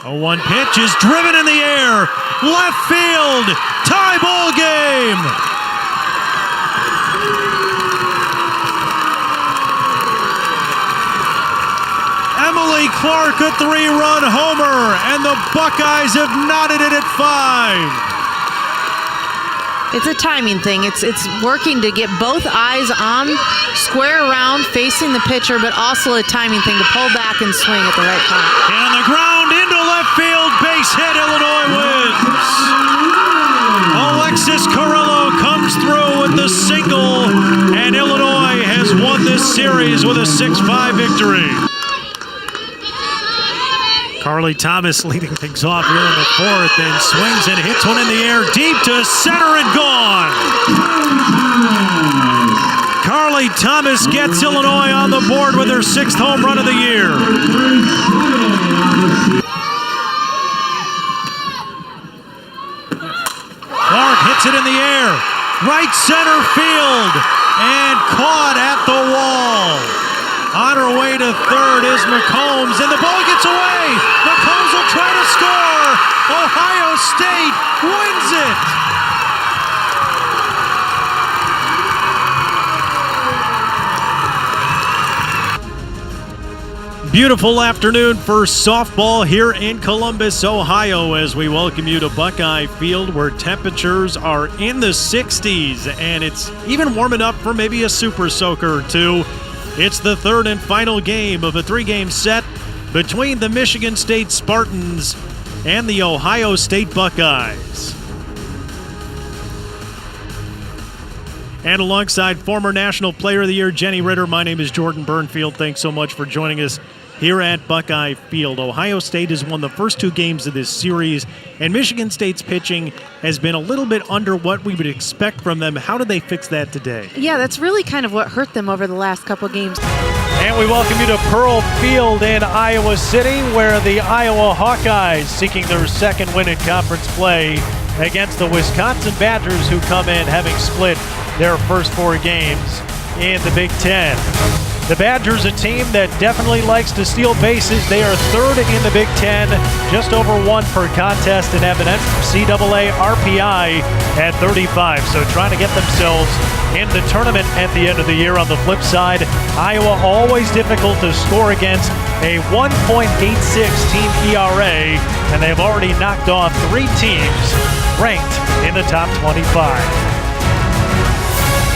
0-1 pitch is driven in the air. Left field. Tie ball game. Emily Clark, a 3-run homer, and the Buckeyes have knotted it at 5. It's a timing thing. It's working to get both eyes on, square around, facing the pitcher, but also a timing thing to pull back and swing at the right time. And on the ground into left field, base hit, Illinois wins. Alexis Carrillo comes through with the single, and Illinois has won this series with a 6-5 victory. Carly Thomas leading things off here in the 4th and swings and hits one in the air deep to center and gone. Carly Thomas gets Illinois on the board with her 6th home run of the year. Clark hits it in the air, right center field, and caught at the wall. On her way to 3rd is McCombs, and the ball gets away. McCombs will try to score. Ohio State wins it. Beautiful afternoon for softball here in Columbus, Ohio, as we welcome you to Buckeye Field, where temperatures are in the 60s, and it's even warming up for maybe a super soaker or two. It's the 3rd and final game of a 3-game set between the Michigan State Spartans and the Ohio State Buckeyes. And alongside former National Player of the Year Jenny Ritter, my name is Jordan Bernfield. Thanks so much for joining us here at Buckeye Field. Ohio State has won the first 2 games of this series, and Michigan State's pitching has been a little bit under what we would expect from them. How do they fix that today? Yeah, that's really kind of what hurt them over the last couple games. And we welcome you to Pearl Field in Iowa City, where the Iowa Hawkeyes seeking their 2nd win in conference play against the Wisconsin Badgers, who come in having split their first 4 games in the Big Ten. The Badgers, a team that definitely likes to steal bases. They are 3rd in the Big Ten, just over 1 per contest in NCAA RPI at 35. So trying to get themselves in the tournament at the end of the year. On the flip side, Iowa always difficult to score against, a 1.86 team ERA, and they've already knocked off 3 teams ranked in the top 25.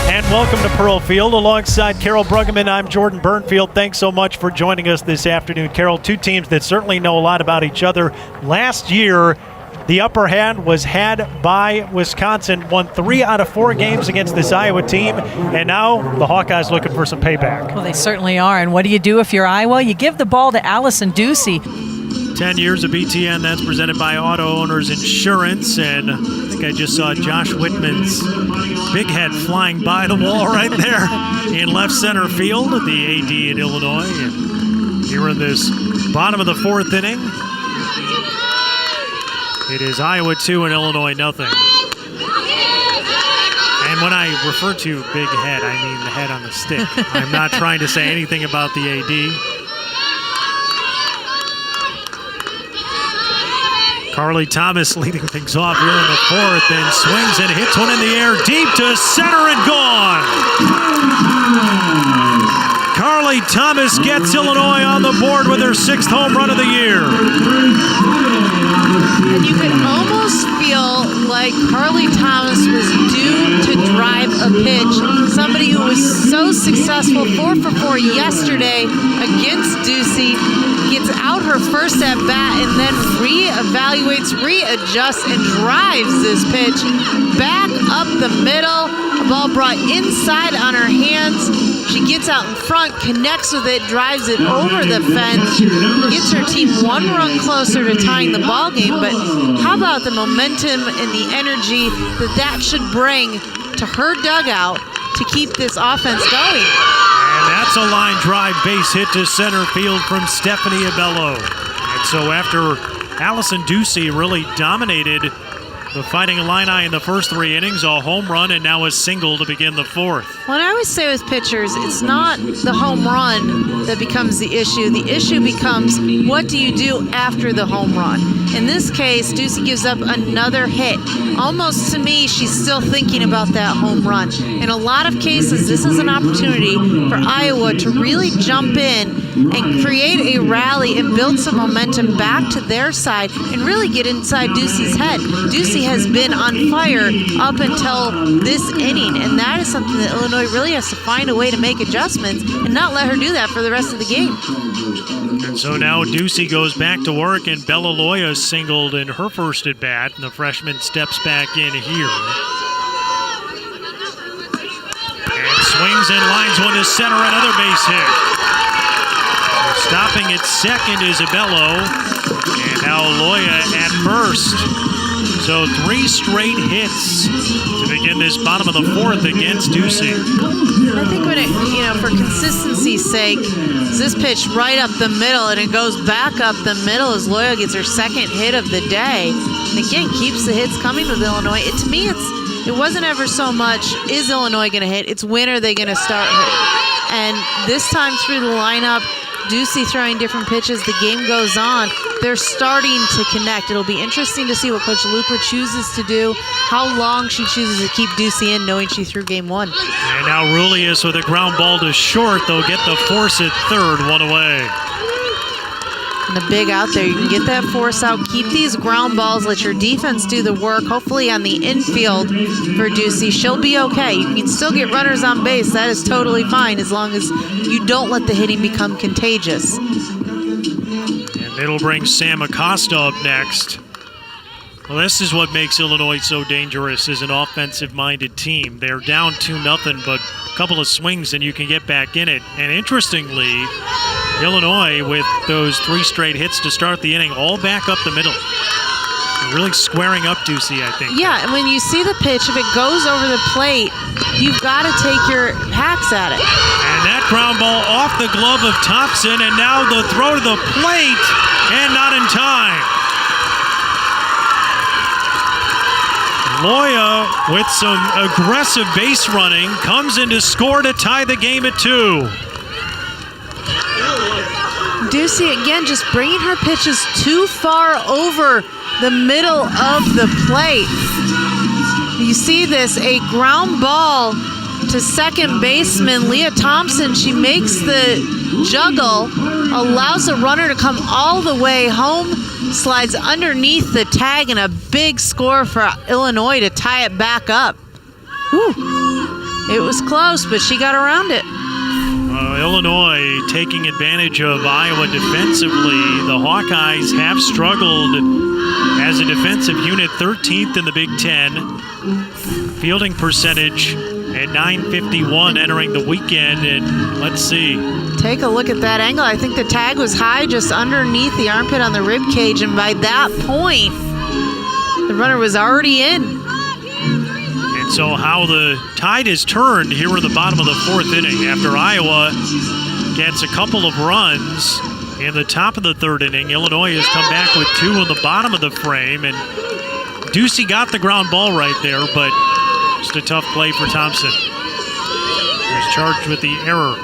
And welcome to Pearl Field. Alongside Carol Bruggeman, I'm Jordan Bernfield. Thanks so much for joining us this afternoon. Carol, 2 teams that certainly know a lot about each other. Last year, the upper hand was had by Wisconsin, won 3 out of 4 games against this Iowa team, and now the Hawkeyes looking for some payback. Well, they certainly are. And what do you do if you're Iowa? You give the ball to Allison Ducey. 10 years of BTN, that's presented by Auto Owners Insurance, and I think I just saw Josh Whitman's big head flying by the wall right there in left center field, the AD in Illinois. And here in this bottom of the 4th inning, it is Iowa 2 and Illinois nothing. And when I refer to big head, I mean the head on the stick. I'm not trying to say anything about the AD. Carly Thomas leading things off here in the 4th and swings and hits one in the air deep to center and gone. Carly Thomas gets Illinois on the board with her 6th home run of the year. And you could almost feel like Carly Thomas was due to drive a pitch. Somebody who was so successful, 4 for 4 yesterday against Ducey, gets out her first at bat and then reevaluates, readjusts, and drives this pitch back up the middle. A ball brought inside on her hands. She gets out in front, connects with it, drives it over the fence, gets her team 1 run closer to tying the ball game. But how about the momentum and the energy that should bring to her dugout to keep this offense going? And that's a line drive base hit to center field from Stephanie Abello. And so after Allison Ducey really dominated the Fighting Illini in the first 3 innings, a home run, and now a single to begin the 4th. What I always say with pitchers, it's not the home run that becomes the issue. The issue becomes, what do you do after the home run? In this case, Ducey gives up another hit. Almost to me, she's still thinking about that home run. In a lot of cases, this is an opportunity for Iowa to really jump in and create a rally and build some momentum back to their side and really get inside Ducey's head. Ducey has been on fire up until this inning, and that is something that Illinois really has to find a way to make adjustments and not let her do that for the rest of the game. And so now Ducey goes back to work, and Bella Loya singled in her first at bat, and the freshman steps back in here. And swings and lines one to center, another base hit. Stopping at second is Abello, and now Loya at first. So 3 straight hits to begin this bottom of the 4th against Ducey. I think when it, for consistency's sake, this pitch right up the middle, and it goes back up the middle as Loya gets her second hit of the day. And again, keeps the hits coming with Illinois. To me, it wasn't ever so much, is Illinois going to hit? It's when are they going to start hitting? And this time through the lineup, Ducey throwing different pitches, the game goes on. They're starting to connect. It'll be interesting to see what Coach Looper chooses to do, how long she chooses to keep Ducey in, knowing she threw game 1. And now Rulius with a ground ball to short. They'll get the force at third, 1 away. And a big out there. You can get that force out, keep these ground balls, let your defense do the work. Hopefully on the infield for Ducey, she'll be okay. You can still get runners on base. That is totally fine as long as you don't let the hitting become contagious. And it'll bring Sam Acosta up next. Well, this is what makes Illinois so dangerous as an offensive-minded team. They're down 2-0, but a couple of swings and you can get back in it. And interestingly, Illinois, with those 3 straight hits to start the inning, all back up the middle. They're really squaring up Ducey, I think. Yeah, and when you see the pitch, if it goes over the plate, you've got to take your hacks at it. And that ground ball off the glove of Thompson, and now the throw to the plate, and not in time. Loya, with some aggressive base running, comes in to score to tie the game at 2. Ducey, again, just bringing her pitches too far over the middle of the plate. You see this, a ground ball to second baseman Leah Thompson. She makes the juggle, allows the runner to come all the way home, slides underneath the tag, and a big score for Illinois to tie it back up. Whew. It was close, but she got around it. Illinois taking advantage of Iowa defensively. The Hawkeyes have struggled as a defensive unit, 13th in the Big Ten. Fielding percentage at .951 entering the weekend, and let's see. Take a look at that angle. I think the tag was high just underneath the armpit on the rib cage, and by that point, the runner was already in. So how the tide is turned here in the bottom of the 4th inning after Iowa gets a couple of runs in the top of the 3rd inning. Illinois has come back with 2 in the bottom of the frame, and Ducey got the ground ball right there, but just a tough play for Thompson. He was charged with the error.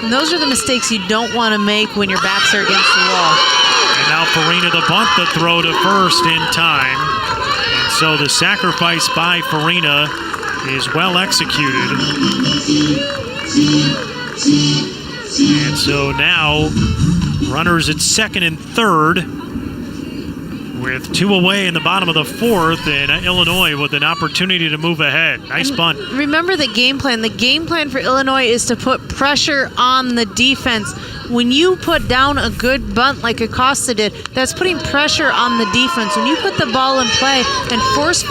And those are the mistakes you don't want to make when your backs are against the wall. And now Farina the bunt, the throw to first in time. So the sacrifice by Farina is well executed. And so now runners at second and third with 2 away in the bottom of the 4th, and Illinois with an opportunity to move ahead. Nice bunt. Remember the game plan. The game plan for Illinois is to put pressure on the defense. When you put down a good bunt like Acosta did, that's putting pressure on the defense. When you put the ball in play and force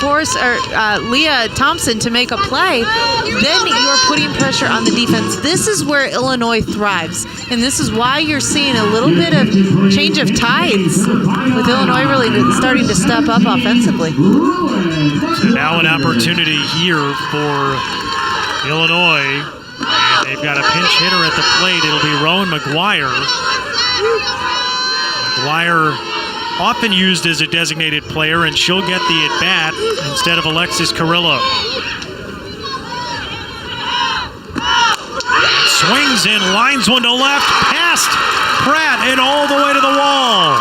Leah Thompson to make a play, then you're putting pressure on the defense. This is where Illinois thrives, and this is why you're seeing a little bit of change of tides with Illinois really starting to step up offensively. So now an opportunity here for Illinois. And they've got a pinch hitter at the plate. It'll be Rowan McGuire. McGuire often used as a designated player, and she'll get the at-bat instead of Alexis Carrillo. Swings in, lines one to left, past Pratt, and all the way to the wall.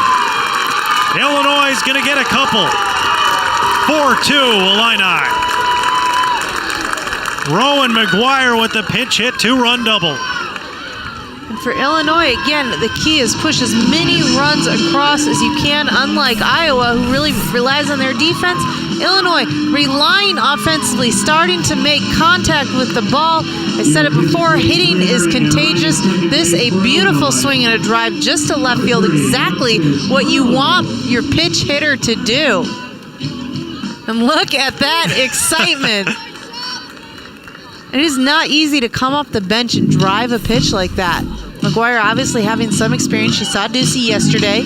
Illinois is going to get a couple. 4-2 Illini. Rowan McGuire with the pinch hit, 2-run double. And for Illinois, again, the key is push as many runs across as you can. Unlike Iowa, who really relies on their defense, Illinois relying offensively, starting to make contact with the ball. I said it before, hitting is contagious. This a beautiful swing and a drive just to left field, exactly what you want your pitch hitter to do. And look at that excitement. It is not easy to come off the bench and drive a pitch like that. McGuire obviously having some experience. She saw Ducey yesterday.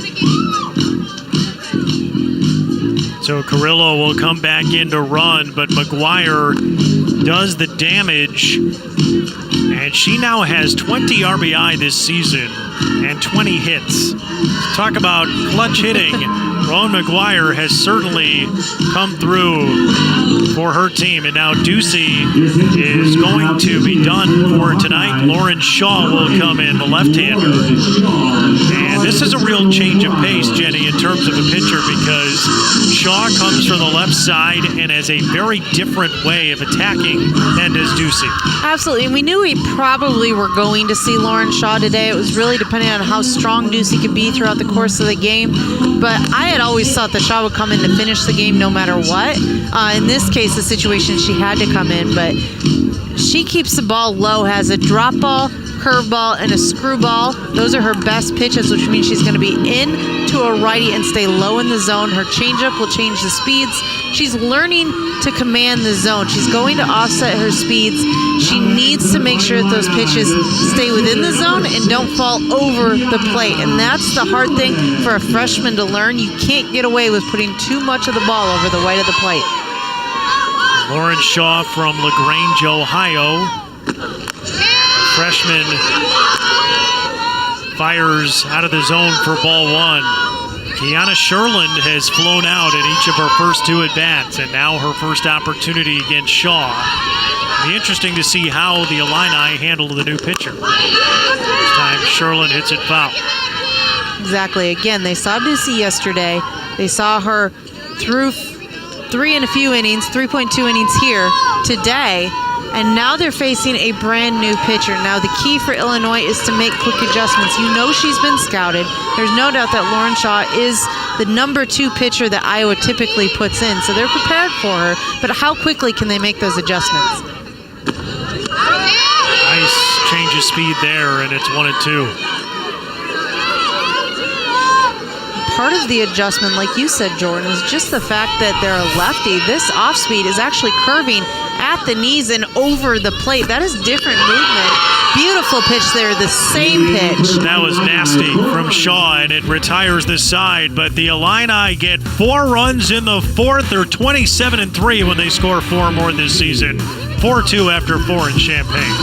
So Carrillo will come back in to run, but McGuire does the damage. And she now has 20 RBI this season and 20 hits. Talk about clutch hitting. Rowan McGuire has certainly come through for her team. And now Ducey is going to be done for tonight. Lauren Shaw will come in, the left-hander. And this is a real change of pace, Jenny, in terms of a pitcher, because Shaw comes from the left side and has a very different way of attacking than does Ducey. Absolutely, and we knew we probably were going to see Lauren Shaw today. It was really depending on how strong Ducey could be throughout the course of the game. But I had always thought that Shaw would come in to finish the game no matter what. In this case, the situation, she had to come in, but she keeps the ball low, has a drop ball, curveball, and a screwball. Those are her best pitches, which means she's going to be in to a righty and stay low in the zone. Her changeup will change the speeds. She's learning to command the zone. She's going to offset her speeds. She needs to make sure that those pitches stay within the zone and don't fall over the plate. And that's the hard thing for a freshman to learn. You can't get away with putting too much of the ball over the white of the plate. Lauren Shaw from LaGrange, Ohio. Freshman fires out of the zone for ball one. Kiana Sherland has flown out in each of her first two at-bats, and now her first opportunity against Shaw. It'll be interesting to see how the Illini handle the new pitcher. This time, Sherland hits it foul. Exactly. Again, they saw Ducey yesterday. They saw her through 3 and a few innings, 3.2 innings here today. And now they're facing a brand new pitcher. Now the key for Illinois is to make quick adjustments. You know she's been scouted. There's no doubt that Lauren Shaw is the number 2 pitcher that Iowa typically puts in. So they're prepared for her. But how quickly can they make those adjustments? Nice change of speed there, and it's 1-2. Part of the adjustment, like you said, Jordan, is just the fact that they're a lefty. This off speed is actually curving at the knees and over the plate. That is different movement. Beautiful pitch there, the same pitch. That was nasty from Shaw, and it retires the side. But the Illini get 4 runs in the 4th. They're 27-3 when they score 4 more this season. 4-2 after 4 in Champaign.